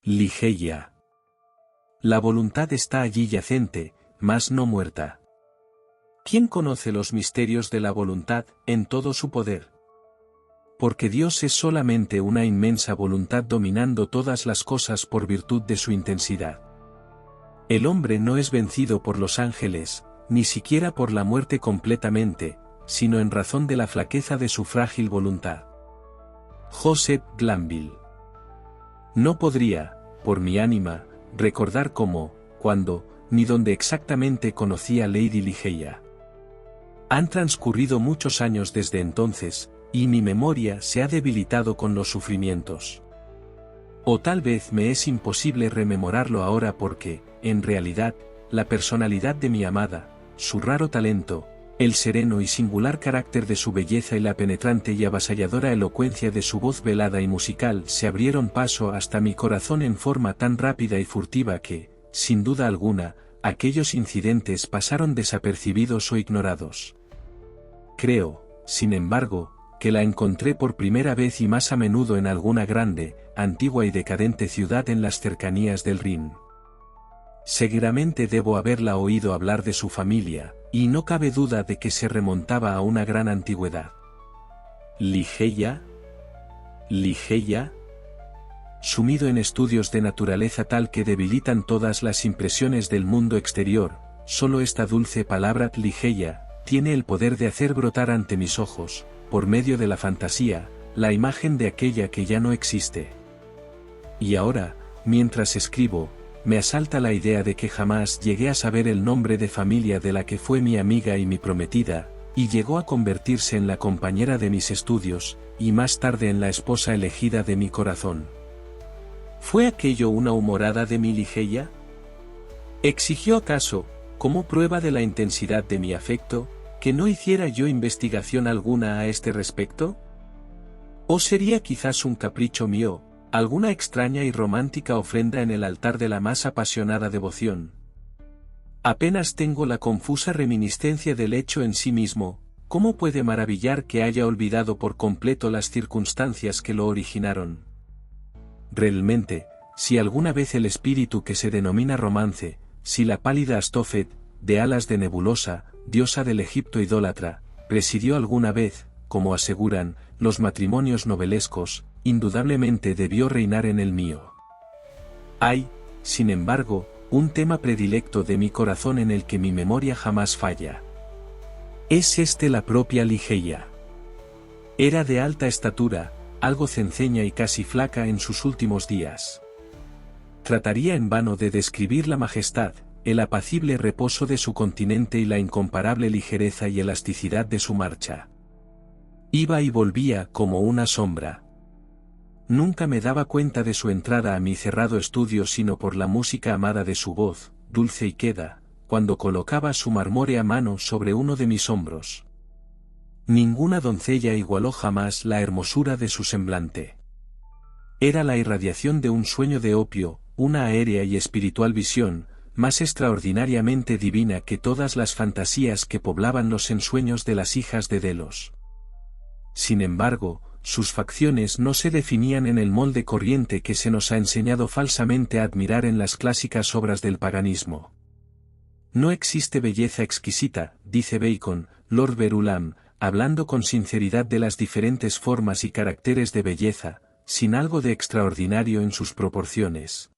Ligeia. La voluntad está allí yacente, mas no muerta. ¿Quién conoce los misterios de la voluntad, en todo su poder? Porque Dios es solamente una inmensa voluntad dominando todas las cosas por virtud de su intensidad. El hombre no es vencido por los ángeles, ni siquiera por la muerte completamente, sino en razón de la flaqueza de su frágil voluntad. Joseph Glanville. No podría, por mi ánima, recordar cómo, cuándo, ni dónde exactamente conocí a Lady Ligeia. Han transcurrido muchos años desde entonces, y mi memoria se ha debilitado con los sufrimientos. O tal vez me es imposible rememorarlo ahora porque, en realidad, la personalidad de mi amada, su raro talento, el sereno y singular carácter de su belleza y la penetrante y avasalladora elocuencia de su voz velada y musical se abrieron paso hasta mi corazón en forma tan rápida y furtiva que, sin duda alguna, aquellos incidentes pasaron desapercibidos o ignorados. Creo, sin embargo, que la encontré por primera vez y más a menudo en alguna grande, antigua y decadente ciudad en las cercanías del Rin. Seguramente debo haberla oído hablar de su familia, y no cabe duda de que se remontaba a una gran antigüedad. ¿Ligeia? ¿Ligeia? Sumido en estudios de naturaleza tal que debilitan todas las impresiones del mundo exterior, solo esta dulce palabra Ligeia tiene el poder de hacer brotar ante mis ojos, por medio de la fantasía, la imagen de aquella que ya no existe. Y ahora, mientras escribo, me asalta la idea de que jamás llegué a saber el nombre de familia de la que fue mi amiga y mi prometida, y llegó a convertirse en la compañera de mis estudios, y más tarde en la esposa elegida de mi corazón. ¿Fue aquello una humorada de mi Ligeia? ¿Exigió acaso, como prueba de la intensidad de mi afecto, que no hiciera yo investigación alguna a este respecto? ¿O sería quizás un capricho mío, alguna extraña y romántica ofrenda en el altar de la más apasionada devoción? Apenas tengo la confusa reminiscencia del hecho en sí mismo. ¿Cómo puede maravillar que haya olvidado por completo las circunstancias que lo originaron? Realmente, si alguna vez el espíritu que se denomina romance, si la pálida Astophet, de alas de nebulosa, diosa del Egipto idólatra, presidió alguna vez, como aseguran, los matrimonios novelescos, indudablemente debió reinar en el mío. Hay, sin embargo, un tema predilecto de mi corazón en el que mi memoria jamás falla. Es la propia Ligeia. Era de alta estatura, algo cenceña y casi flaca en sus últimos días. Trataría en vano de describir la majestad, el apacible reposo de su continente y la incomparable ligereza y elasticidad de su marcha. Iba y volvía como una sombra. Nunca me daba cuenta de su entrada a mi cerrado estudio sino por la música amada de su voz, dulce y queda, cuando colocaba su marmórea mano sobre uno de mis hombros. Ninguna doncella igualó jamás la hermosura de su semblante. Era la irradiación de un sueño de opio, una aérea y espiritual visión, más extraordinariamente divina que todas las fantasías que poblaban los ensueños de las hijas de Delos. Sin embargo, sus facciones no se definían en el molde corriente que se nos ha enseñado falsamente a admirar en las clásicas obras del paganismo. No existe belleza exquisita, dice Bacon, Lord Verulam, hablando con sinceridad de las diferentes formas y caracteres de belleza, sin algo de extraordinario en sus proporciones.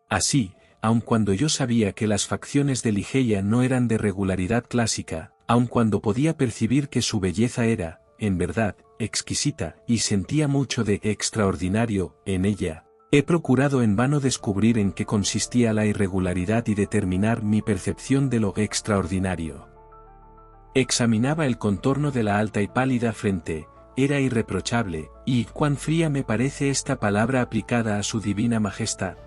Así, aun cuando yo sabía que las facciones de Ligeia no eran de regularidad clásica, aun cuando podía percibir que su belleza era, en verdad, exquisita, y sentía mucho de extraordinario en ella, he procurado en vano descubrir en qué consistía la irregularidad y determinar mi percepción de lo extraordinario. Examinaba el contorno de la alta y pálida frente, era irreprochable, y cuán fría me parece esta palabra aplicada a su divina majestad.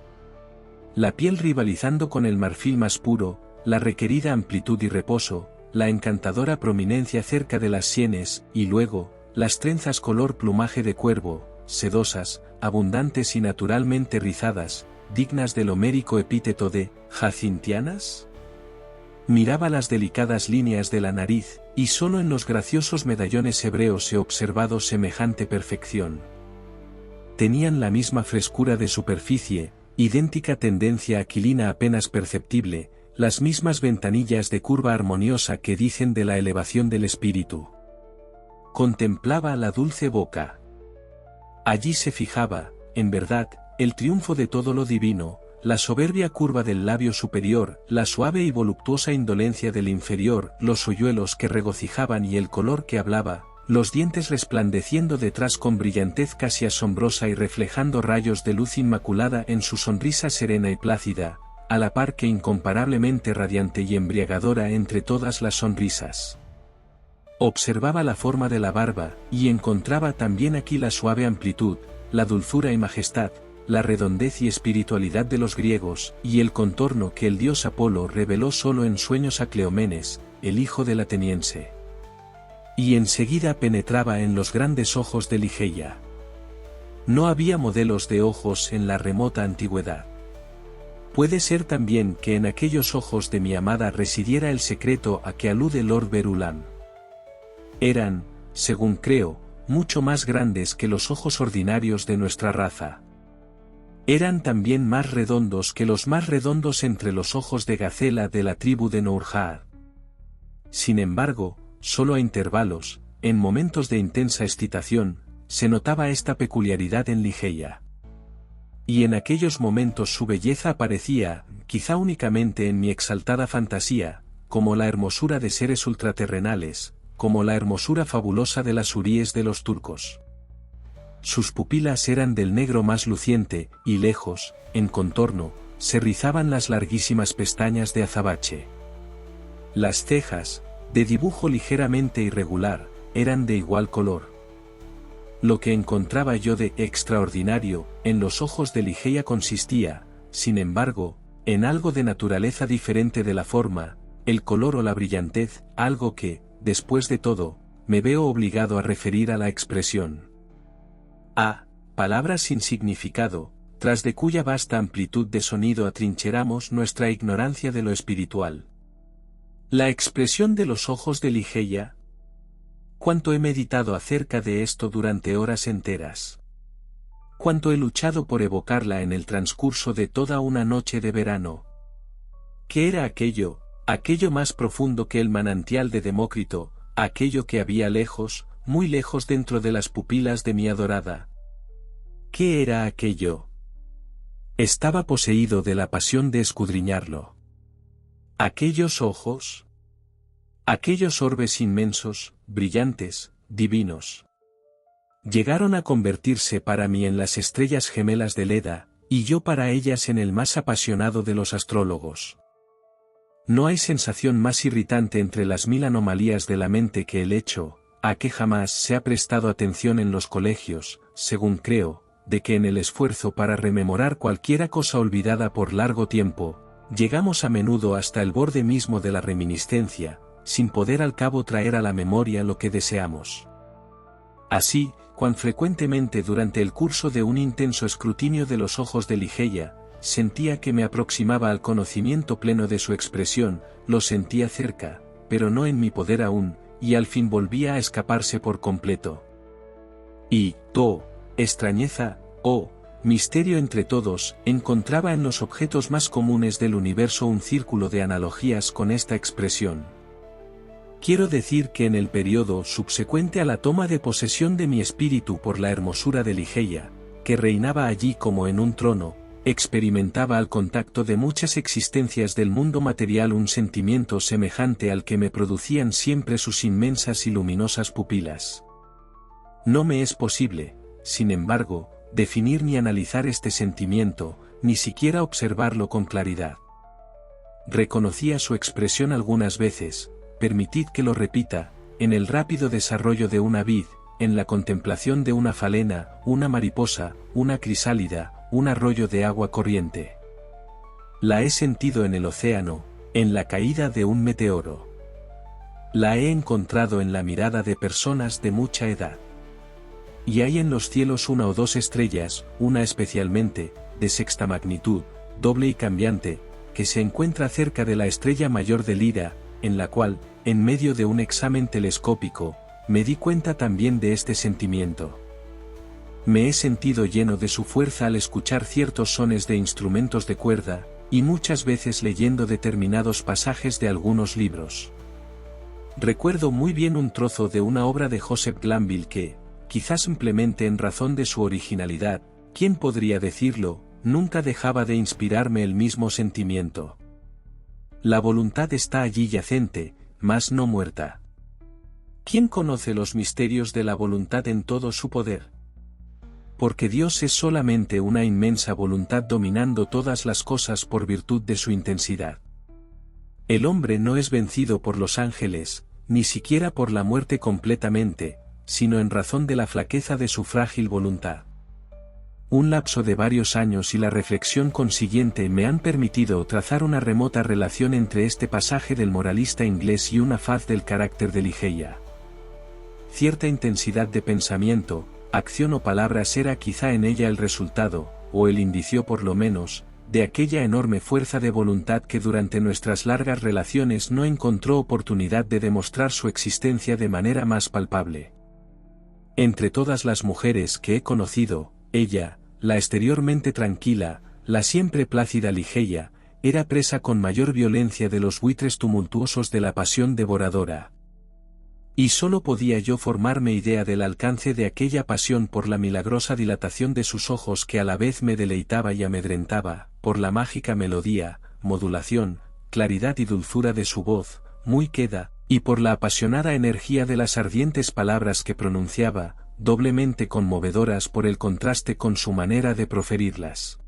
La piel rivalizando con el marfil más puro, la requerida amplitud y reposo, la encantadora prominencia cerca de las sienes, y luego, las trenzas color plumaje de cuervo, sedosas, abundantes y naturalmente rizadas, dignas del homérico epíteto de «jacintianas». Miraba las delicadas líneas de la nariz, y solo en los graciosos medallones hebreos he observado semejante perfección. Tenían la misma frescura de superficie, idéntica tendencia aquilina apenas perceptible, las mismas ventanillas de curva armoniosa que dicen de la elevación del espíritu. Contemplaba la dulce boca. Allí se fijaba, en verdad, el triunfo de todo lo divino, la soberbia curva del labio superior, la suave y voluptuosa indolencia del inferior, los hoyuelos que regocijaban y el color que hablaba, los dientes resplandeciendo detrás con brillantez casi asombrosa y reflejando rayos de luz inmaculada en su sonrisa serena y plácida, a la par que incomparablemente radiante y embriagadora entre todas las sonrisas. Observaba la forma de la barba, y encontraba también aquí la suave amplitud, la dulzura y majestad, la redondez y espiritualidad de los griegos, y el contorno que el dios Apolo reveló solo en sueños a Cleómenes, el hijo del ateniense. Y enseguida penetraba en los grandes ojos de Ligeia. No había modelos de ojos en la remota antigüedad. Puede ser también que en aquellos ojos de mi amada residiera el secreto a que alude Lord Verulam. Eran, según creo, mucho más grandes que los ojos ordinarios de nuestra raza. Eran también más redondos que los más redondos entre los ojos de gacela de la tribu de Nourjah. Sin embargo, solo a intervalos, en momentos de intensa excitación, se notaba esta peculiaridad en Ligeia. Y en aquellos momentos su belleza aparecía, quizá únicamente en mi exaltada fantasía, como la hermosura de seres ultraterrenales, como la hermosura fabulosa de las huríes de los turcos. Sus pupilas eran del negro más luciente, y lejos, en contorno, se rizaban las larguísimas pestañas de azabache. Las cejas, de dibujo ligeramente irregular, eran de igual color. Lo que encontraba yo de extraordinario, en los ojos de Ligeia consistía, sin embargo, en algo de naturaleza diferente de la forma, el color o la brillantez, algo que, después de todo, me veo obligado a referir a la expresión. Palabra sin significado, tras de cuya vasta amplitud de sonido atrincheramos nuestra ignorancia de lo espiritual. La expresión de los ojos de Ligeia. Cuánto he meditado acerca de esto durante horas enteras. Cuánto he luchado por evocarla en el transcurso de toda una noche de verano. ¿Qué era aquello más profundo que el manantial de Demócrito, aquello que había lejos, muy lejos dentro de las pupilas de mi adorada? ¿Qué era aquello? Estaba poseído de la pasión de escudriñarlo. Aquellos ojos. Aquellos orbes inmensos, brillantes, divinos. Llegaron a convertirse para mí en las estrellas gemelas de Leda, y yo para ellas en el más apasionado de los astrólogos. No hay sensación más irritante entre las 1000 anomalías de la mente que el hecho, a que jamás se ha prestado atención en los colegios, según creo, de que en el esfuerzo para rememorar cualquiera cosa olvidada por largo tiempo, llegamos a menudo hasta el borde mismo de la reminiscencia, sin poder al cabo traer a la memoria lo que deseamos. Así, cuán frecuentemente durante el curso de un intenso escrutinio de los ojos de Ligeia, sentía que me aproximaba al conocimiento pleno de su expresión, lo sentía cerca, pero no en mi poder aún, y al fin volvía a escaparse por completo. Y, extrañeza, misterio entre todos, encontraba en los objetos más comunes del universo un círculo de analogías con esta expresión. Quiero decir que en el periodo subsecuente a la toma de posesión de mi espíritu por la hermosura de Ligeia, que reinaba allí como en un trono, experimentaba al contacto de muchas existencias del mundo material un sentimiento semejante al que me producían siempre sus inmensas y luminosas pupilas. No me es posible, sin embargo, definir ni analizar este sentimiento, ni siquiera observarlo con claridad. Reconocía su expresión algunas veces, permitid que lo repita, en el rápido desarrollo de una vid, en la contemplación de una falena, una mariposa, una crisálida, un arroyo de agua corriente. La he sentido en el océano, en la caída de un meteoro. La he encontrado en la mirada de personas de mucha edad. Y hay en los cielos una o dos estrellas, una especialmente, de sexta magnitud, doble y cambiante, que se encuentra cerca de la estrella mayor de Lira, en la cual, en medio de un examen telescópico, me di cuenta también de este sentimiento. Me he sentido lleno de su fuerza al escuchar ciertos sones de instrumentos de cuerda, y muchas veces leyendo determinados pasajes de algunos libros. Recuerdo muy bien un trozo de una obra de Joseph Glanville que, quizás simplemente en razón de su originalidad, ¿quién podría decirlo?, nunca dejaba de inspirarme el mismo sentimiento. La voluntad está allí yacente, mas no muerta. ¿Quién conoce los misterios de la voluntad en todo su poder? Porque Dios es solamente una inmensa voluntad dominando todas las cosas por virtud de su intensidad. El hombre no es vencido por los ángeles, ni siquiera por la muerte completamente, sino en razón de la flaqueza de su frágil voluntad. Un lapso de varios años y la reflexión consiguiente me han permitido trazar una remota relación entre este pasaje del moralista inglés y una faz del carácter de Ligeia. Cierta intensidad de pensamiento, acción o palabras era quizá en ella el resultado, o el indicio por lo menos, de aquella enorme fuerza de voluntad que durante nuestras largas relaciones no encontró oportunidad de demostrar su existencia de manera más palpable. Entre todas las mujeres que he conocido, ella, la exteriormente tranquila, la siempre plácida Ligeia, era presa con mayor violencia de los buitres tumultuosos de la pasión devoradora. Y solo podía yo formarme idea del alcance de aquella pasión por la milagrosa dilatación de sus ojos que a la vez me deleitaba y amedrentaba, por la mágica melodía, modulación, claridad y dulzura de su voz, muy queda, y por la apasionada energía de las ardientes palabras que pronunciaba, doblemente conmovedoras por el contraste con su manera de proferirlas.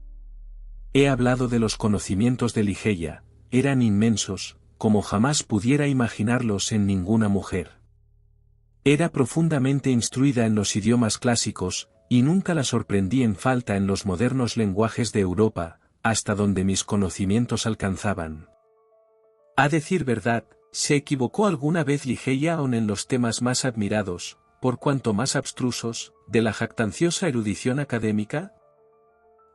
He hablado de los conocimientos de Ligeia, eran inmensos, como jamás pudiera imaginarlos en ninguna mujer. Era profundamente instruida en los idiomas clásicos, y nunca la sorprendí en falta en los modernos lenguajes de Europa, hasta donde mis conocimientos alcanzaban. A decir verdad, ¿se equivocó alguna vez Ligeia aun en los temas más admirados, por cuanto más abstrusos, de la jactanciosa erudición académica?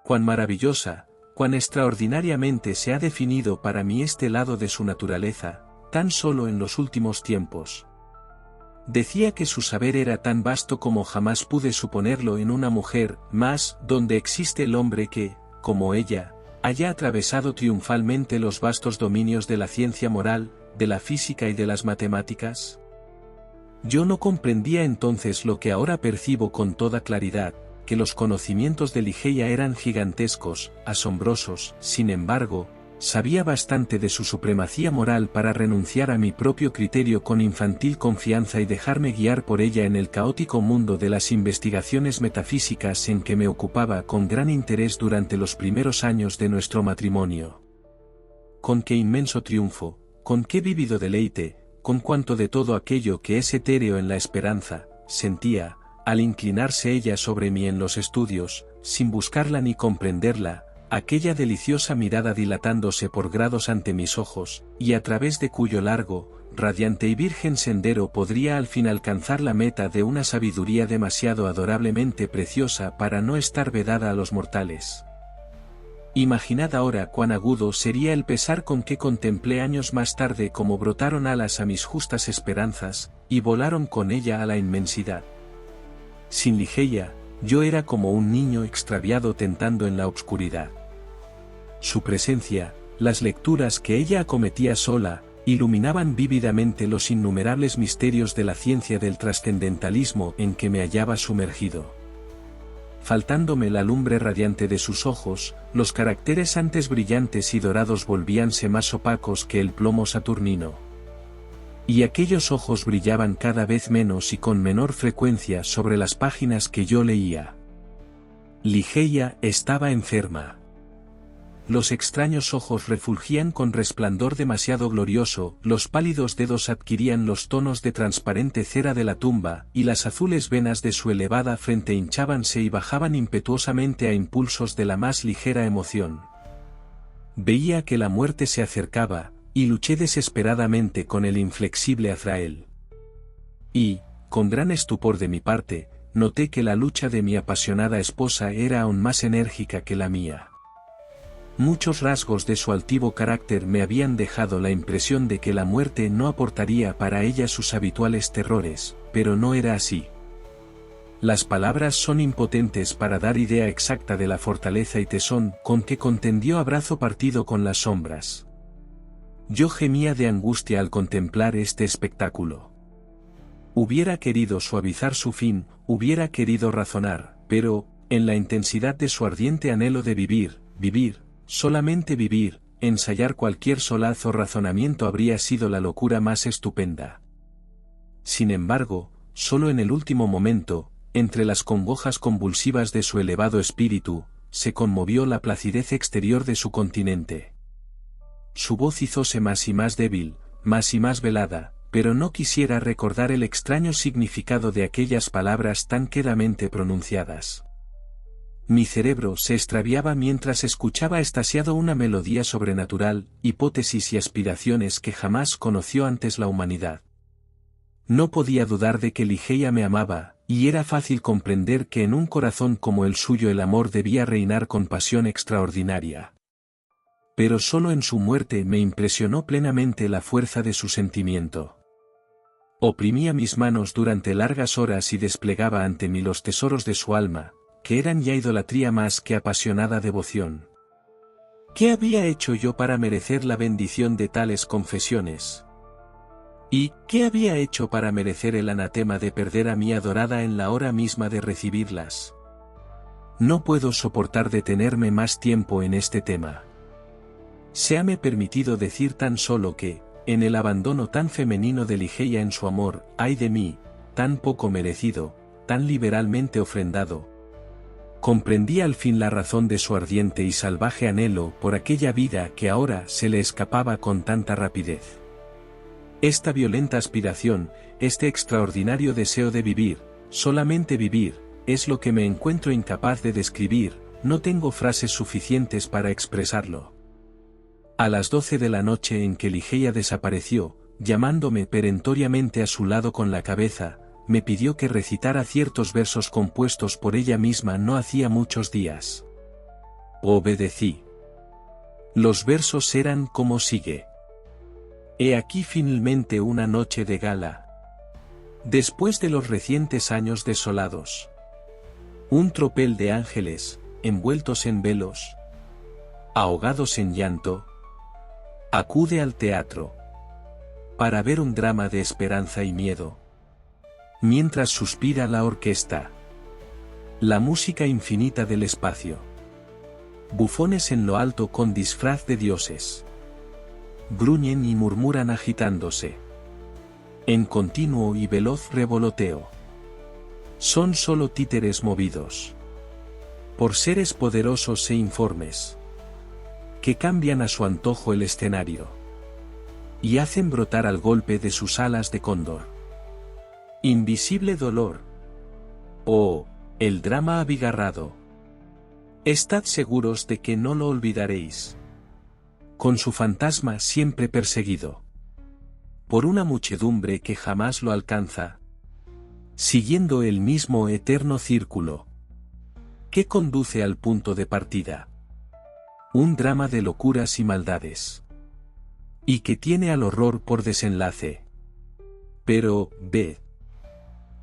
Cuán maravillosa, cuán extraordinariamente se ha definido para mí este lado de su naturaleza, tan solo en los últimos tiempos. Decía que su saber era tan vasto como jamás pude suponerlo en una mujer, mas, donde existe el hombre que, como ella, haya atravesado triunfalmente los vastos dominios de la ciencia moral, de la física y de las matemáticas. Yo no comprendía entonces lo que ahora percibo con toda claridad, que los conocimientos de Ligeia eran gigantescos, asombrosos. Sin embargo, sabía bastante de su supremacía moral para renunciar a mi propio criterio con infantil confianza y dejarme guiar por ella en el caótico mundo de las investigaciones metafísicas en que me ocupaba con gran interés durante los primeros años de nuestro matrimonio. Con qué inmenso triunfo, con qué vívido deleite, con cuánto de todo aquello que es etéreo en la esperanza, sentía, al inclinarse ella sobre mí en los estudios, sin buscarla ni comprenderla, aquella deliciosa mirada dilatándose por grados ante mis ojos, y a través de cuyo largo, radiante y virgen sendero podría al fin alcanzar la meta de una sabiduría demasiado adorablemente preciosa para no estar vedada a los mortales. Imaginad ahora cuán agudo sería el pesar con que contemplé años más tarde cómo brotaron alas a mis justas esperanzas, y volaron con ella a la inmensidad. Sin Ligeia, yo era como un niño extraviado tentando en la obscuridad. Su presencia, las lecturas que ella acometía sola, iluminaban vívidamente los innumerables misterios de la ciencia del trascendentalismo en que me hallaba sumergido. Faltándome la lumbre radiante de sus ojos, los caracteres antes brillantes y dorados volvíanse más opacos que el plomo saturnino. Y aquellos ojos brillaban cada vez menos y con menor frecuencia sobre las páginas que yo leía. Ligeia estaba enferma. Los extraños ojos refulgían con resplandor demasiado glorioso, los pálidos dedos adquirían los tonos de transparente cera de la tumba, y las azules venas de su elevada frente hinchábanse y bajaban impetuosamente a impulsos de la más ligera emoción. Veía que la muerte se acercaba, y luché desesperadamente con el inflexible Azrael. Y, con gran estupor de mi parte, noté que la lucha de mi apasionada esposa era aún más enérgica que la mía. Muchos rasgos de su altivo carácter me habían dejado la impresión de que la muerte no aportaría para ella sus habituales terrores, pero no era así. Las palabras son impotentes para dar idea exacta de la fortaleza y tesón con que contendió a brazo partido con las sombras. Yo gemía de angustia al contemplar este espectáculo. Hubiera querido suavizar su fin, hubiera querido razonar, pero, en la intensidad de su ardiente anhelo de vivir, solamente vivir, ensayar cualquier solaz o razonamiento habría sido la locura más estupenda. Sin embargo, solo en el último momento, entre las congojas convulsivas de su elevado espíritu, se conmovió la placidez exterior de su continente. Su voz hizóse más y más débil, más y más velada, pero no quisiera recordar el extraño significado de aquellas palabras tan quedamente pronunciadas. Mi cerebro se extraviaba mientras escuchaba extasiado una melodía sobrenatural, hipótesis y aspiraciones que jamás conoció antes la humanidad. No podía dudar de que Ligeia me amaba, y era fácil comprender que en un corazón como el suyo el amor debía reinar con pasión extraordinaria. Pero solo en su muerte me impresionó plenamente la fuerza de su sentimiento. Oprimía mis manos durante largas horas y desplegaba ante mí los tesoros de su alma, que eran ya idolatría más que apasionada devoción. ¿Qué había hecho yo para merecer la bendición de tales confesiones? ¿Y qué había hecho para merecer el anatema de perder a mi adorada en la hora misma de recibirlas? No puedo soportar detenerme más tiempo en este tema. Séame permitido decir tan solo que, en el abandono tan femenino de Ligeia en su amor, ay de mí, tan poco merecido, tan liberalmente ofrendado, comprendí al fin la razón de su ardiente y salvaje anhelo por aquella vida que ahora se le escapaba con tanta rapidez. Esta violenta aspiración, este extraordinario deseo de vivir, solamente vivir, es lo que me encuentro incapaz de describir, no tengo frases suficientes para expresarlo. A las 12 de la noche en que Ligeia desapareció, llamándome perentoriamente a su lado con la cabeza, me pidió que recitara ciertos versos compuestos por ella misma no hacía muchos días. Obedecí. Los versos eran como sigue. He aquí finalmente una noche de gala. Después de los recientes años desolados. Un tropel de ángeles, envueltos en velos, ahogados en llanto, acude al teatro para ver un drama de esperanza y miedo. Mientras suspira la orquesta, la música infinita del espacio. Bufones en lo alto con disfraz de dioses. Gruñen y murmuran agitándose. En continuo y veloz revoloteo. Son solo títeres movidos por seres poderosos e informes, que cambian a su antojo el escenario y hacen brotar al golpe de sus alas de cóndor. Invisible dolor. Oh, el drama abigarrado. Estad seguros de que no lo olvidaréis. Con su fantasma siempre perseguido por una muchedumbre que jamás lo alcanza, siguiendo el mismo eterno círculo que conduce al punto de partida. Un drama de locuras y maldades, y que tiene al horror por desenlace. Pero, ved,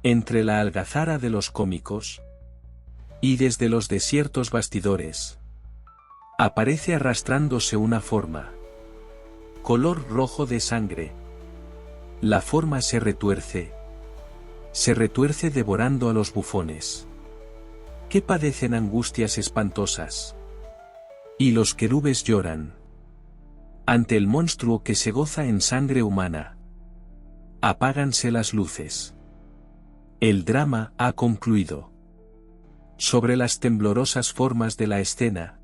entre la algazara de los cómicos, y desde los desiertos bastidores, aparece arrastrándose una forma, color rojo de sangre. La forma se retuerce devorando a los bufones, que padecen angustias espantosas. Y los querubes lloran ante el monstruo que se goza en sangre humana. Apáganse las luces. El drama ha concluido. Sobre las temblorosas formas de la escena,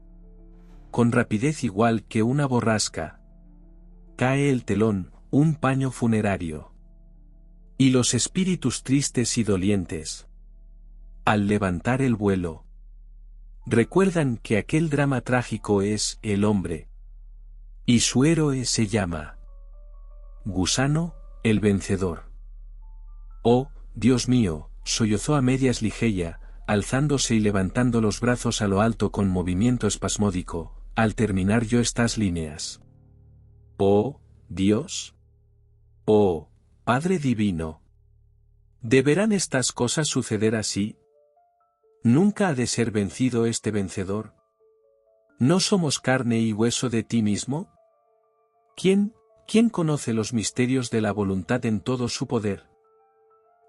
con rapidez igual que una borrasca, cae el telón, un paño funerario. Y los espíritus tristes y dolientes, al levantar el vuelo, recuerdan que aquel drama trágico es el hombre, y su héroe se llama Gusano, el vencedor. Oh, Dios mío, sollozó a medias Ligeia, alzándose y levantando los brazos a lo alto con movimiento espasmódico, al terminar yo estas líneas. Oh, Dios. Oh, Padre Divino. ¿Deberán estas cosas suceder así? ¿Nunca ha de ser vencido este vencedor? ¿No somos carne y hueso de ti mismo? ¿Quién conoce los misterios de la voluntad en todo su poder?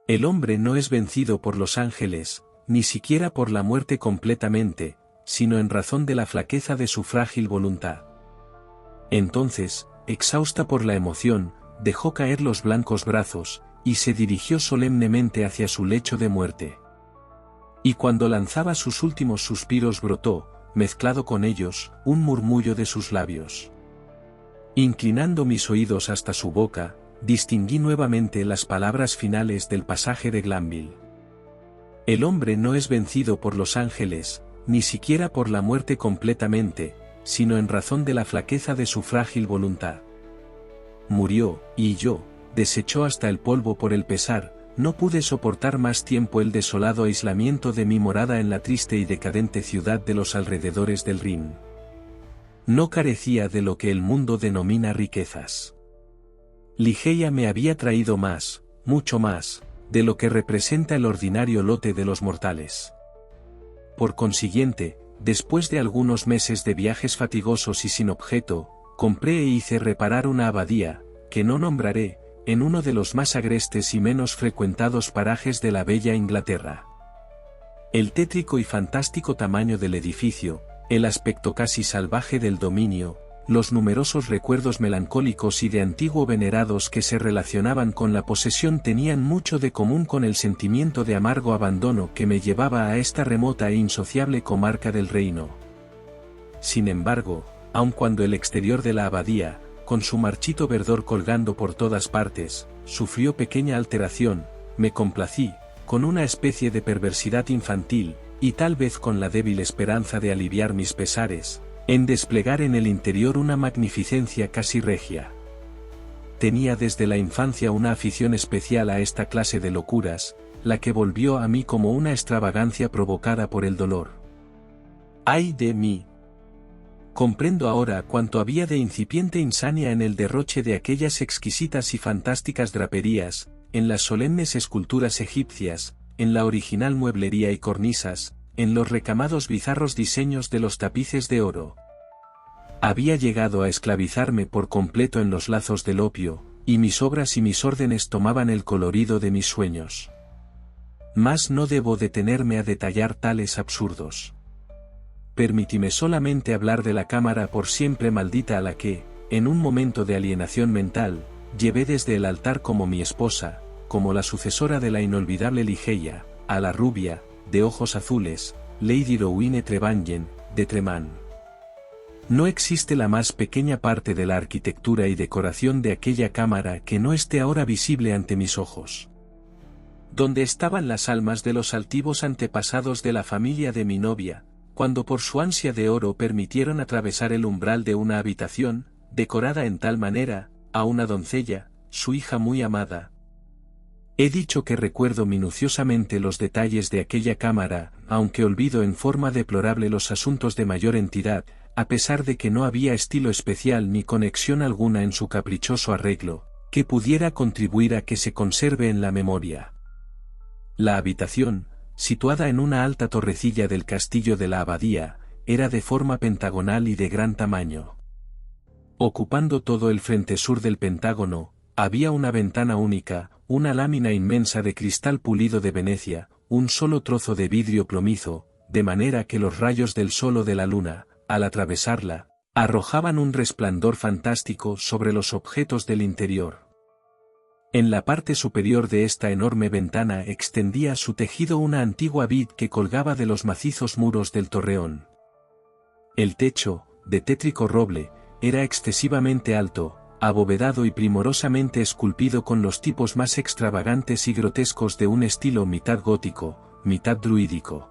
El hombre no es vencido por los ángeles, ni siquiera por la muerte completamente, sino en razón de la flaqueza de su frágil voluntad. Entonces, exhausta por la emoción, dejó caer los blancos brazos, y se dirigió solemnemente hacia su lecho de muerte. Y cuando lanzaba sus últimos suspiros brotó, mezclado con ellos, un murmullo de sus labios. Inclinando mis oídos hasta su boca, distinguí nuevamente las palabras finales del pasaje de Glanville. El hombre no es vencido por los ángeles, ni siquiera por la muerte completamente, sino en razón de la flaqueza de su frágil voluntad. Murió, y yo, deshecho hasta el polvo por el pesar, no pude soportar más tiempo el desolado aislamiento de mi morada en la triste y decadente ciudad de los alrededores del Rin. No carecía de lo que el mundo denomina riquezas. Ligeia me había traído más, mucho más, de lo que representa el ordinario lote de los mortales. Por consiguiente, después de algunos meses de viajes fatigosos y sin objeto, compré e hice reparar una abadía, que no nombraré, en uno de los más agrestes y menos frecuentados parajes de la bella Inglaterra. El tétrico y fantástico tamaño del edificio, el aspecto casi salvaje del dominio, los numerosos recuerdos melancólicos y de antiguo venerados que se relacionaban con la posesión tenían mucho de común con el sentimiento de amargo abandono que me llevaba a esta remota e insociable comarca del reino. Sin embargo, aun cuando el exterior de la abadía, con su marchito verdor colgando por todas partes, sufrió pequeña alteración, me complací, con una especie de perversidad infantil, y tal vez con la débil esperanza de aliviar mis pesares, en desplegar en el interior una magnificencia casi regia. Tenía desde la infancia una afición especial a esta clase de locuras, la que volvió a mí como una extravagancia provocada por el dolor. ¡Ay de mí! Comprendo ahora cuánto había de incipiente insania en el derroche de aquellas exquisitas y fantásticas draperías, en las solemnes esculturas egipcias, en la original mueblería y cornisas, en los recamados bizarros diseños de los tapices de oro. Había llegado a esclavizarme por completo en los lazos del opio, y mis obras y mis órdenes tomaban el colorido de mis sueños. Mas no debo detenerme a detallar tales absurdos. Permítime solamente hablar de la cámara por siempre maldita a la que, en un momento de alienación mental, llevé desde el altar como mi esposa, como la sucesora de la inolvidable Ligeia, a la rubia, de ojos azules, Lady Rowena Trevanion, de Tremán. No existe la más pequeña parte de la arquitectura y decoración de aquella cámara que no esté ahora visible ante mis ojos. Donde estaban las almas de los altivos antepasados de la familia de mi novia, cuando por su ansia de oro permitieron atravesar el umbral de una habitación, decorada en tal manera, a una doncella, su hija muy amada. He dicho que recuerdo minuciosamente los detalles de aquella cámara, aunque olvido en forma deplorable los asuntos de mayor entidad, a pesar de que no había estilo especial ni conexión alguna en su caprichoso arreglo, que pudiera contribuir a que se conserve en la memoria. La habitación, situada en una alta torrecilla del castillo de la abadía, era de forma pentagonal y de gran tamaño. Ocupando todo el frente sur del pentágono, había una ventana única, una lámina inmensa de cristal pulido de Venecia, un solo trozo de vidrio plomizo, de manera que los rayos del sol o de la luna, al atravesarla, arrojaban un resplandor fantástico sobre los objetos del interior. En la parte superior de esta enorme ventana extendía su tejido una antigua vid que colgaba de los macizos muros del torreón. El techo, de tétrico roble, era excesivamente alto, abovedado y primorosamente esculpido con los tipos más extravagantes y grotescos de un estilo mitad gótico, mitad druídico.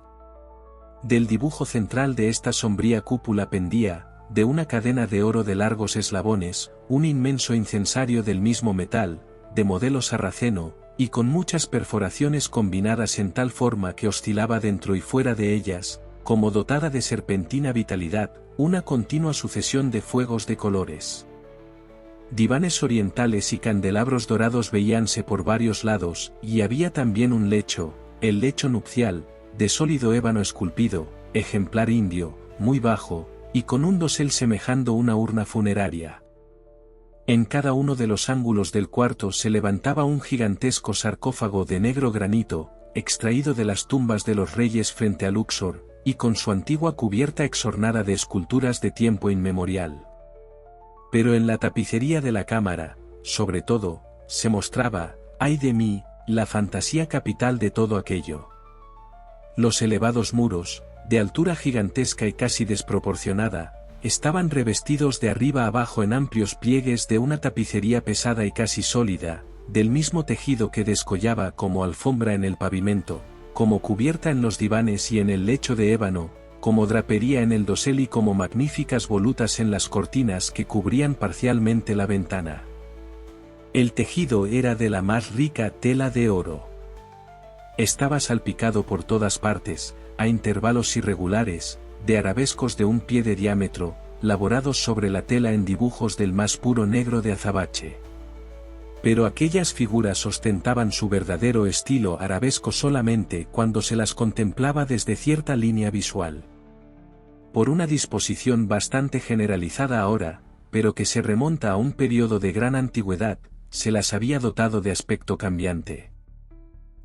Del dibujo central de esta sombría cúpula pendía, de una cadena de oro de largos eslabones, un inmenso incensario del mismo metal, de modelo sarraceno, y con muchas perforaciones combinadas en tal forma que oscilaba dentro y fuera de ellas, como dotada de serpentina vitalidad, una continua sucesión de fuegos de colores. Divanes orientales y candelabros dorados veíanse por varios lados, y había también un lecho, el lecho nupcial, de sólido ébano esculpido, ejemplar indio, muy bajo, y con un dosel semejando una urna funeraria. En cada uno de los ángulos del cuarto se levantaba un gigantesco sarcófago de negro granito, extraído de las tumbas de los reyes frente a Luxor, y con su antigua cubierta exornada de esculturas de tiempo inmemorial. Pero en la tapicería de la cámara, sobre todo, se mostraba, ay de mí, la fantasía capital de todo aquello. Los elevados muros, de altura gigantesca y casi desproporcionada, estaban revestidos de arriba abajo en amplios pliegues de una tapicería pesada y casi sólida, del mismo tejido que descollaba como alfombra en el pavimento, como cubierta en los divanes y en el lecho de ébano, como drapería en el dosel y como magníficas volutas en las cortinas que cubrían parcialmente la ventana. El tejido era de la más rica tela de oro. Estaba salpicado por todas partes, a intervalos irregulares, de arabescos de un pie de diámetro, laborados sobre la tela en dibujos del más puro negro de azabache. Pero aquellas figuras ostentaban su verdadero estilo arabesco solamente cuando se las contemplaba desde cierta línea visual. Por una disposición bastante generalizada ahora, pero que se remonta a un periodo de gran antigüedad, se las había dotado de aspecto cambiante.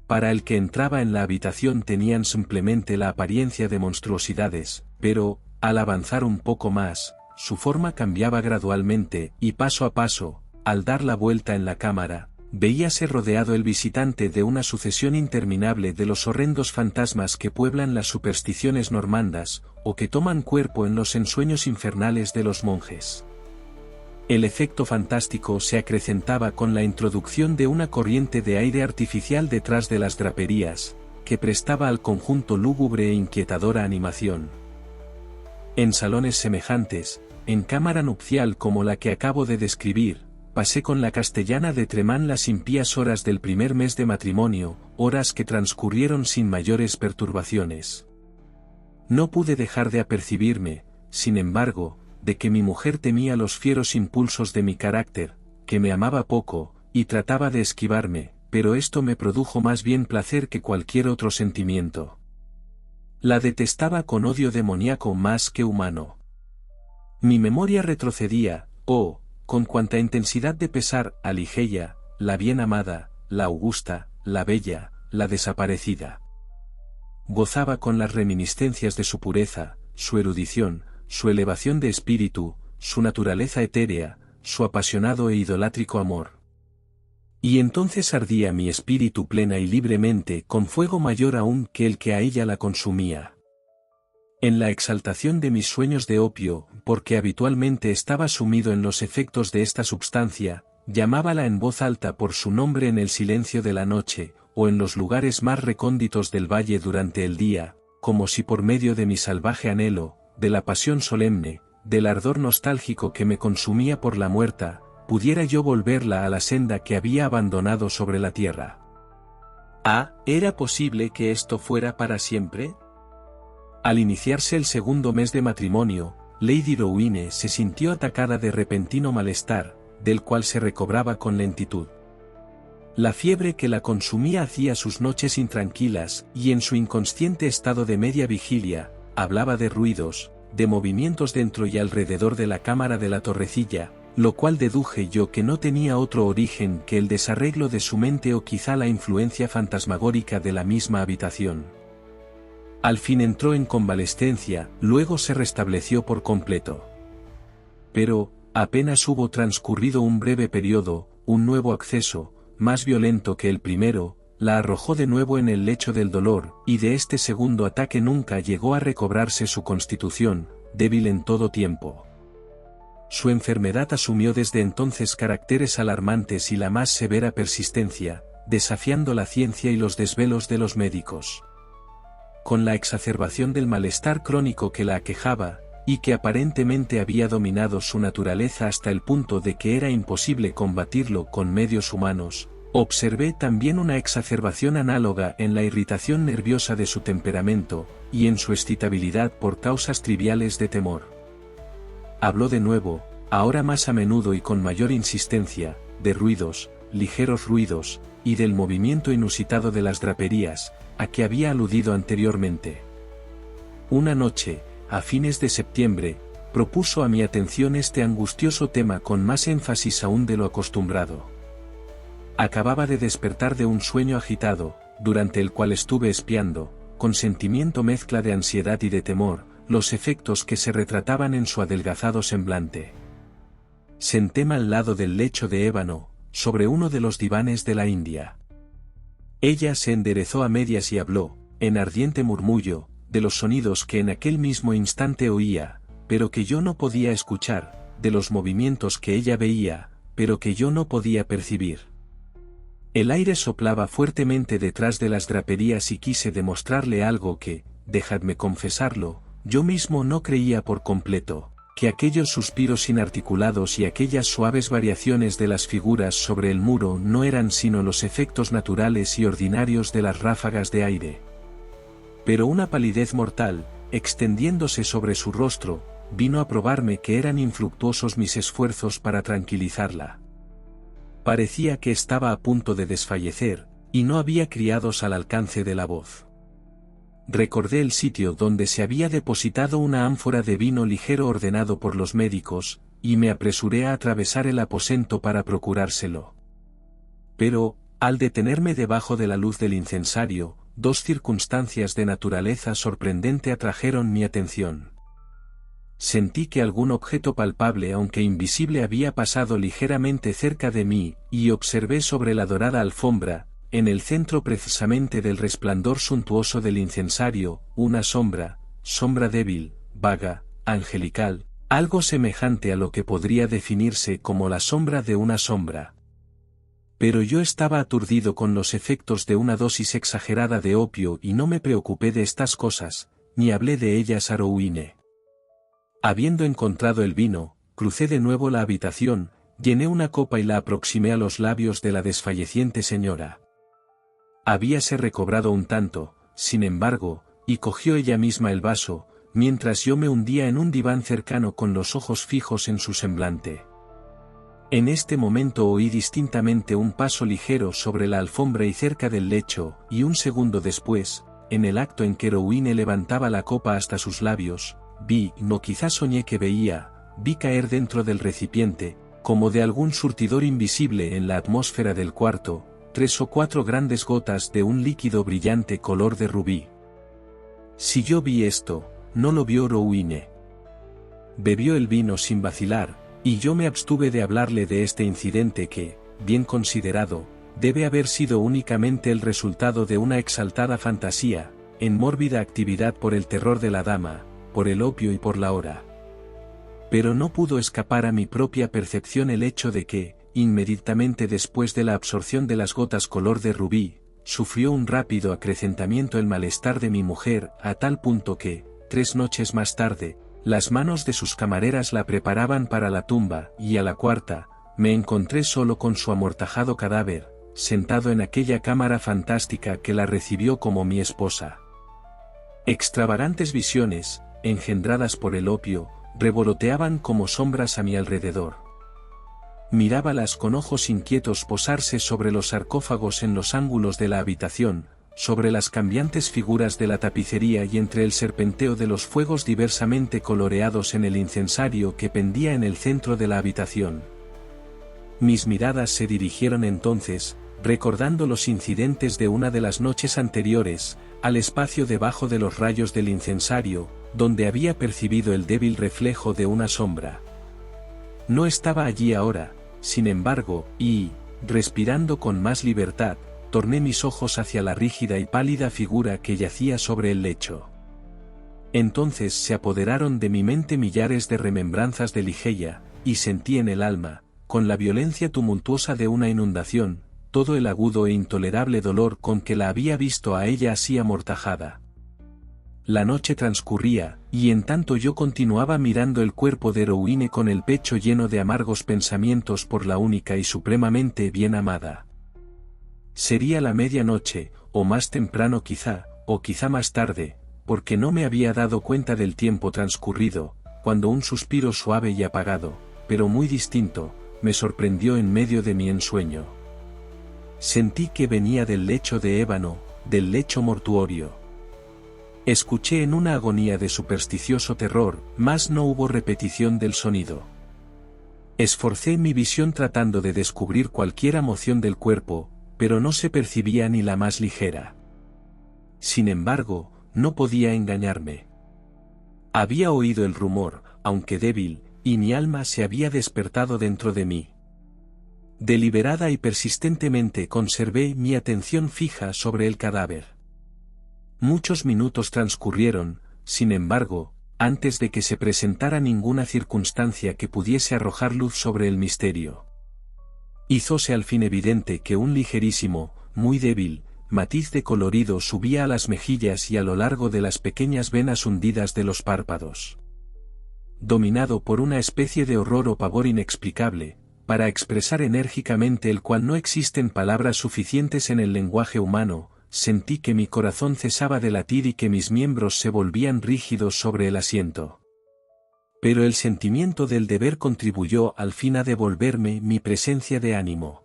Para el que entraba en la habitación tenían simplemente la apariencia de monstruosidades, pero, al avanzar un poco más, su forma cambiaba gradualmente, y paso a paso, al dar la vuelta en la cámara, veíase rodeado el visitante de una sucesión interminable de los horrendos fantasmas que pueblan las supersticiones normandas, o que toman cuerpo en los ensueños infernales de los monjes. El efecto fantástico se acrecentaba con la introducción de una corriente de aire artificial detrás de las draperías, que prestaba al conjunto lúgubre e inquietadora animación. En salones semejantes, en cámara nupcial como la que acabo de describir, pasé con la castellana de Tremán las impías horas del primer mes de matrimonio, horas que transcurrieron sin mayores perturbaciones. No pude dejar de apercibirme, sin embargo, de que mi mujer temía los fieros impulsos de mi carácter, que me amaba poco, y trataba de esquivarme, pero esto me produjo más bien placer que cualquier otro sentimiento. La detestaba con odio demoníaco más que humano. Mi memoria retrocedía, con cuanta intensidad de pesar, a Ligeia, la bien amada, la augusta, la bella, la desaparecida. Gozaba con las reminiscencias de su pureza, su erudición, su elevación de espíritu, su naturaleza etérea, su apasionado e idolátrico amor. Y entonces ardía mi espíritu plena y libremente con fuego mayor aún que el que a ella la consumía. En la exaltación de mis sueños de opio, porque habitualmente estaba sumido en los efectos de esta substancia, llamábala en voz alta por su nombre en el silencio de la noche, o en los lugares más recónditos del valle durante el día, como si por medio de mi salvaje anhelo, de la pasión solemne, del ardor nostálgico que me consumía por la muerta, pudiera yo volverla a la senda que había abandonado sobre la tierra. ¿Era posible que esto fuera para siempre? Al iniciarse el segundo mes de matrimonio, Lady Rowena se sintió atacada de repentino malestar, del cual se recobraba con lentitud. La fiebre que la consumía hacía sus noches intranquilas, y en su inconsciente estado de media vigilia, hablaba de ruidos, de movimientos dentro y alrededor de la cámara de la torrecilla, lo cual deduje yo que no tenía otro origen que el desarreglo de su mente o quizá la influencia fantasmagórica de la misma habitación. Al fin entró en convalescencia, luego se restableció por completo. Pero, apenas hubo transcurrido un breve periodo, un nuevo acceso, más violento que el primero, la arrojó de nuevo en el lecho del dolor, y de este segundo ataque nunca llegó a recobrarse su constitución, débil en todo tiempo. Su enfermedad asumió desde entonces caracteres alarmantes y la más severa persistencia, desafiando la ciencia y los desvelos de los médicos. Con la exacerbación del malestar crónico que la aquejaba, y que aparentemente había dominado su naturaleza hasta el punto de que era imposible combatirlo con medios humanos, observé también una exacerbación análoga en la irritación nerviosa de su temperamento, y en su excitabilidad por causas triviales de temor. Habló de nuevo, ahora más a menudo y con mayor insistencia, de ruidos, ligeros ruidos, y del movimiento inusitado de las draperías, a que había aludido anteriormente. Una noche, a fines de septiembre, propuso a mi atención este angustioso tema con más énfasis aún de lo acostumbrado. Acababa de despertar de un sueño agitado, durante el cual estuve espiando, con sentimiento mezcla de ansiedad y de temor, los efectos que se retrataban en su adelgazado semblante. Sentéme al lado del lecho de ébano, sobre uno de los divanes de la India. Ella se enderezó a medias y habló, en ardiente murmullo, de los sonidos que en aquel mismo instante oía, pero que yo no podía escuchar, de los movimientos que ella veía, pero que yo no podía percibir. El aire soplaba fuertemente detrás de las draperías y quise demostrarle algo que, dejadme confesarlo, yo mismo no creía por completo, que aquellos suspiros inarticulados y aquellas suaves variaciones de las figuras sobre el muro no eran sino los efectos naturales y ordinarios de las ráfagas de aire. Pero una palidez mortal, extendiéndose sobre su rostro, vino a probarme que eran infructuosos mis esfuerzos para tranquilizarla. Parecía que estaba a punto de desfallecer, y no había criados al alcance de la voz. Recordé el sitio donde se había depositado una ánfora de vino ligero ordenado por los médicos, y me apresuré a atravesar el aposento para procurárselo. Pero, al detenerme debajo de la luz del incensario, dos circunstancias de naturaleza sorprendente atrajeron mi atención. Sentí que algún objeto palpable aunque invisible había pasado ligeramente cerca de mí, y observé sobre la dorada alfombra, en el centro precisamente del resplandor suntuoso del incensario, una sombra débil, vaga, angelical, algo semejante a lo que podría definirse como la sombra de una sombra. Pero yo estaba aturdido con los efectos de una dosis exagerada de opio y no me preocupé de estas cosas, ni hablé de ellas a Rowena. Habiendo encontrado el vino, crucé de nuevo la habitación, llené una copa y la aproximé a los labios de la desfalleciente señora. Habíase recobrado un tanto, sin embargo, y cogió ella misma el vaso, mientras yo me hundía en un diván cercano con los ojos fijos en su semblante. En este momento oí distintamente un paso ligero sobre la alfombra y cerca del lecho, y un segundo después, en el acto en que Rowena levantaba la copa hasta sus labios, quizá soñé que vi caer dentro del recipiente, como de algún surtidor invisible en la atmósfera del cuarto, 3 o 4 grandes gotas de un líquido brillante color de rubí. Si yo vi esto, no lo vio Rowena. Bebió el vino sin vacilar, y yo me abstuve de hablarle de este incidente que, bien considerado, debe haber sido únicamente el resultado de una exaltada fantasía, en mórbida actividad por el terror de la dama, por el opio y por la hora. Pero no pudo escapar a mi propia percepción el hecho de que, inmediatamente después de la absorción de las gotas color de rubí, sufrió un rápido acrecentamiento el malestar de mi mujer, a tal punto que, 3 noches más tarde, las manos de sus camareras la preparaban para la tumba, y a la cuarta, me encontré solo con su amortajado cadáver, sentado en aquella cámara fantástica que la recibió como mi esposa. Extravagantes visiones, engendradas por el opio, revoloteaban como sombras a mi alrededor. Mirábalas con ojos inquietos posarse sobre los sarcófagos en los ángulos de la habitación, sobre las cambiantes figuras de la tapicería y entre el serpenteo de los fuegos diversamente coloreados en el incensario que pendía en el centro de la habitación. Mis miradas se dirigieron entonces, recordando los incidentes de una de las noches anteriores, al espacio debajo de los rayos del incensario, donde había percibido el débil reflejo de una sombra. No estaba allí ahora, sin embargo, y, respirando con más libertad, torné mis ojos hacia la rígida y pálida figura que yacía sobre el lecho. Entonces se apoderaron de mi mente millares de remembranzas de Ligeia, y sentí en el alma, con la violencia tumultuosa de una inundación, todo el agudo e intolerable dolor con que la había visto a ella así amortajada. La noche transcurría, y en tanto yo continuaba mirando el cuerpo de Rowena con el pecho lleno de amargos pensamientos por la única y supremamente bien amada. Sería la medianoche, o más temprano quizá, o quizá más tarde, porque no me había dado cuenta del tiempo transcurrido, cuando un suspiro suave y apagado, pero muy distinto, me sorprendió en medio de mi ensueño. Sentí que venía del lecho de ébano, del lecho mortuorio. Escuché en una agonía de supersticioso terror, mas no hubo repetición del sonido. Esforcé mi visión tratando de descubrir cualquier moción del cuerpo, pero no se percibía ni la más ligera. Sin embargo, no podía engañarme. Había oído el rumor, aunque débil, y mi alma se había despertado dentro de mí. Deliberada y persistentemente conservé mi atención fija sobre el cadáver. Muchos minutos transcurrieron, sin embargo, antes de que se presentara ninguna circunstancia que pudiese arrojar luz sobre el misterio. Hízose al fin evidente que un ligerísimo, muy débil, matiz de colorido subía a las mejillas y a lo largo de las pequeñas venas hundidas de los párpados. Dominado por una especie de horror o pavor inexplicable, para expresar enérgicamente el cual no existen palabras suficientes en el lenguaje humano, sentí que mi corazón cesaba de latir y que mis miembros se volvían rígidos sobre el asiento. Pero el sentimiento del deber contribuyó al fin a devolverme mi presencia de ánimo.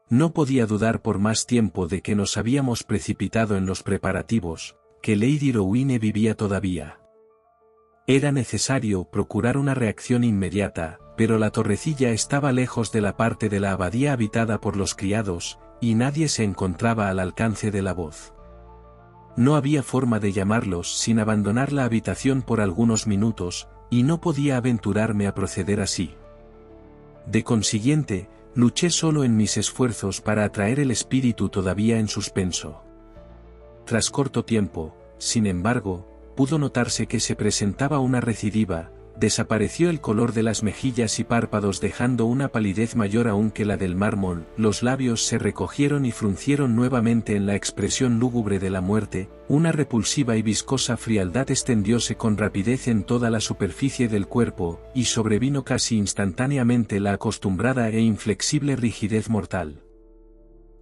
No podía dudar por más tiempo de que nos habíamos precipitado en los preparativos, que Lady Rowena vivía todavía. Era necesario procurar una reacción inmediata, pero la torrecilla estaba lejos de la parte de la abadía habitada por los criados, y nadie se encontraba al alcance de la voz. No había forma de llamarlos sin abandonar la habitación por algunos minutos, y no podía aventurarme a proceder así. De consiguiente, luché solo en mis esfuerzos para atraer el espíritu todavía en suspenso. Tras corto tiempo, sin embargo, pudo notarse que se presentaba una recidiva, desapareció el color de las mejillas y párpados dejando una palidez mayor aún que la del mármol, los labios se recogieron y fruncieron nuevamente en la expresión lúgubre de la muerte, una repulsiva y viscosa frialdad extendióse con rapidez en toda la superficie del cuerpo, y sobrevino casi instantáneamente la acostumbrada e inflexible rigidez mortal.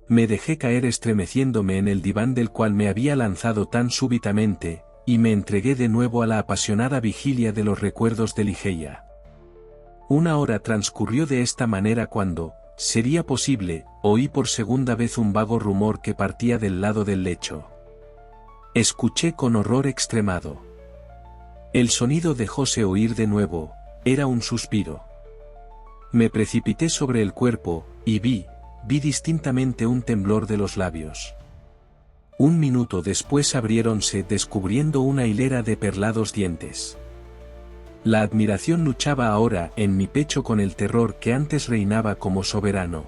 Me dejé caer estremeciéndome en el diván del cual me había lanzado tan súbitamente, y me entregué de nuevo a la apasionada vigilia de los recuerdos de Ligeia. Una hora transcurrió de esta manera cuando, sería posible, oí por segunda vez un vago rumor que partía del lado del lecho. Escuché con horror extremado. El sonido dejóse oír de nuevo, era un suspiro. Me precipité sobre el cuerpo, y vi distintamente un temblor de los labios. Un minuto después abriéronse descubriendo una hilera de perlados dientes. La admiración luchaba ahora en mi pecho con el terror que antes reinaba como soberano.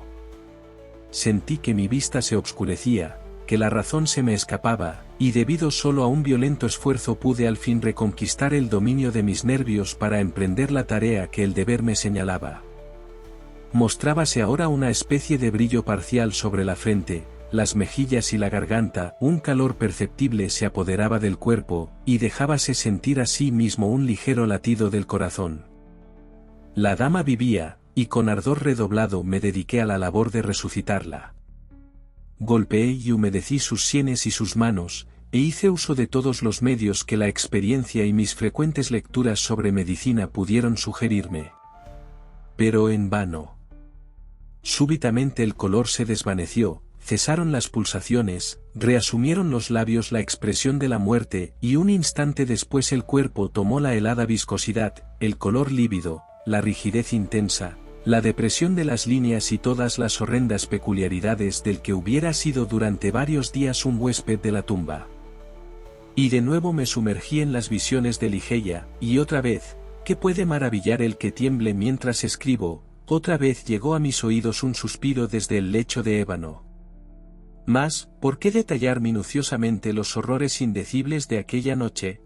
Sentí que mi vista se obscurecía, que la razón se me escapaba, y debido solo a un violento esfuerzo pude al fin reconquistar el dominio de mis nervios para emprender la tarea que el deber me señalaba. Mostrábase ahora una especie de brillo parcial sobre la frente, las mejillas y la garganta, un calor perceptible se apoderaba del cuerpo, y dejábase sentir a sí mismo un ligero latido del corazón. La dama vivía, y con ardor redoblado me dediqué a la labor de resucitarla. Golpeé y humedecí sus sienes y sus manos, e hice uso de todos los medios que la experiencia y mis frecuentes lecturas sobre medicina pudieron sugerirme. Pero en vano. Súbitamente el color se desvaneció, cesaron las pulsaciones, reasumieron los labios la expresión de la muerte, y un instante después el cuerpo tomó la helada viscosidad, el color lívido, la rigidez intensa, la depresión de las líneas y todas las horrendas peculiaridades del que hubiera sido durante varios días un huésped de la tumba. Y de nuevo me sumergí en las visiones de Ligeia, y otra vez, ¿qué puede maravillar el que tiemble mientras escribo? Otra vez llegó a mis oídos un suspiro desde el lecho de ébano. Mas, ¿por qué detallar minuciosamente los horrores indecibles de aquella noche?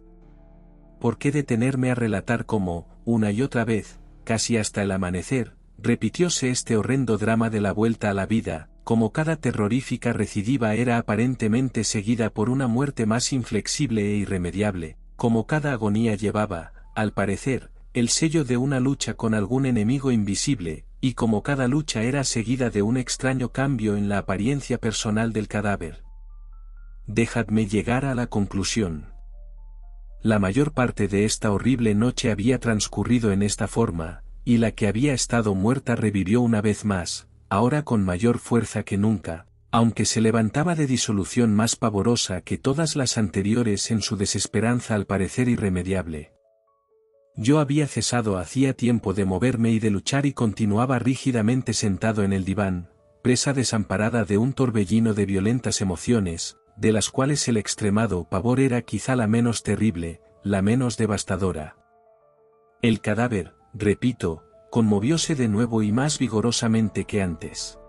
¿Por qué detenerme a relatar cómo, una y otra vez, casi hasta el amanecer, repitióse este horrendo drama de la vuelta a la vida, como cada terrorífica recidiva era aparentemente seguida por una muerte más inflexible e irremediable, como cada agonía llevaba, al parecer, el sello de una lucha con algún enemigo invisible, y como cada lucha era seguida de un extraño cambio en la apariencia personal del cadáver? Dejadme llegar a la conclusión. La mayor parte de esta horrible noche había transcurrido en esta forma, y la que había estado muerta revivió una vez más, ahora con mayor fuerza que nunca, aunque se levantaba de disolución más pavorosa que todas las anteriores en su desesperanza al parecer irremediable. Yo había cesado hacía tiempo de moverme y de luchar y continuaba rígidamente sentado en el diván, presa desamparada de un torbellino de violentas emociones, de las cuales el extremado pavor era quizá la menos terrible, la menos devastadora. El cadáver, repito, conmovióse de nuevo y más vigorosamente que antes.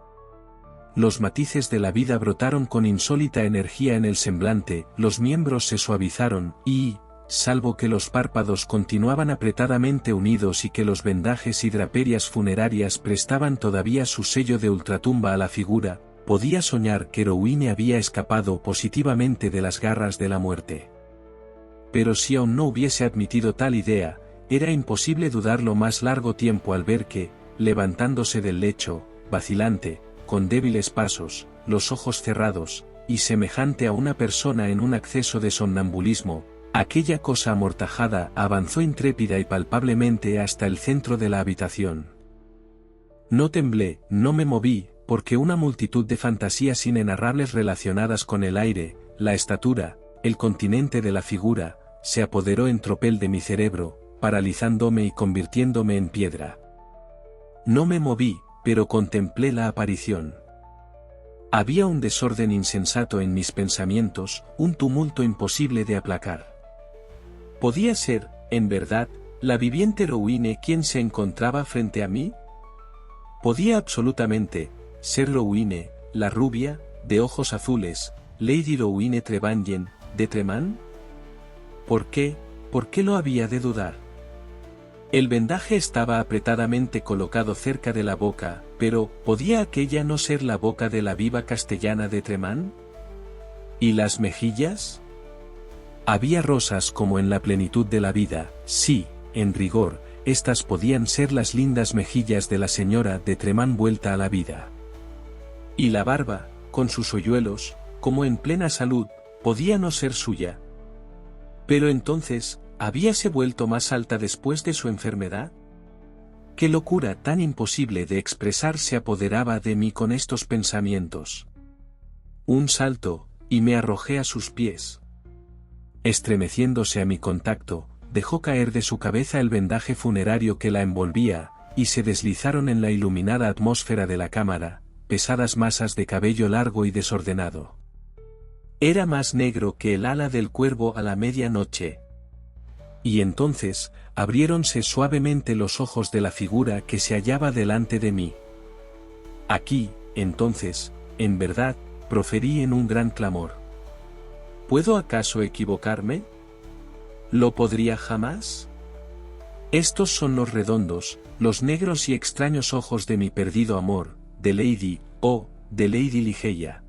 Los matices de la vida brotaron con insólita energía en el semblante, los miembros se suavizaron, y, salvo que los párpados continuaban apretadamente unidos y que los vendajes y draperias funerarias prestaban todavía su sello de ultratumba a la figura, podía soñar que Rowena había escapado positivamente de las garras de la muerte. Pero si aún no hubiese admitido tal idea, era imposible dudarlo más largo tiempo al ver que, levantándose del lecho, vacilante, con débiles pasos, los ojos cerrados, y semejante a una persona en un acceso de somnambulismo, aquella cosa amortajada avanzó intrépida y palpablemente hasta el centro de la habitación. No temblé, no me moví, porque una multitud de fantasías inenarrables relacionadas con el aire, la estatura, el continente de la figura, se apoderó en tropel de mi cerebro, paralizándome y convirtiéndome en piedra. No me moví, pero contemplé la aparición. Había un desorden insensato en mis pensamientos, un tumulto imposible de aplacar. ¿Podía ser, en verdad, la viviente Rowena quien se encontraba frente a mí? ¿Podía absolutamente ser Rowena, la rubia, de ojos azules, Lady Rowena Trevanion, de Tremán? ¿Por qué lo había de dudar? El vendaje estaba apretadamente colocado cerca de la boca, pero ¿podía aquella no ser la boca de la viva castellana de Tremán? ¿Y las mejillas? Había rosas como en la plenitud de la vida, sí, en rigor, estas podían ser las lindas mejillas de la señora de Tremán vuelta a la vida. Y la barba, con sus hoyuelos, como en plena salud, podía no ser suya. Pero entonces, ¿habíase vuelto más alta después de su enfermedad? ¿Qué locura tan imposible de expresar se apoderaba de mí con estos pensamientos? Un salto, y me arrojé a sus pies. Estremeciéndose a mi contacto, dejó caer de su cabeza el vendaje funerario que la envolvía, y se deslizaron en la iluminada atmósfera de la cámara, pesadas masas de cabello largo y desordenado. Era más negro que el ala del cuervo a la medianoche. Y entonces, abriéronse suavemente los ojos de la figura que se hallaba delante de mí. Aquí, entonces, en verdad, proferí en un gran clamor. ¿Puedo acaso equivocarme? ¿Lo podría jamás? Estos son los redondos, los negros y extraños ojos de mi perdido amor, de Lady Ligeia.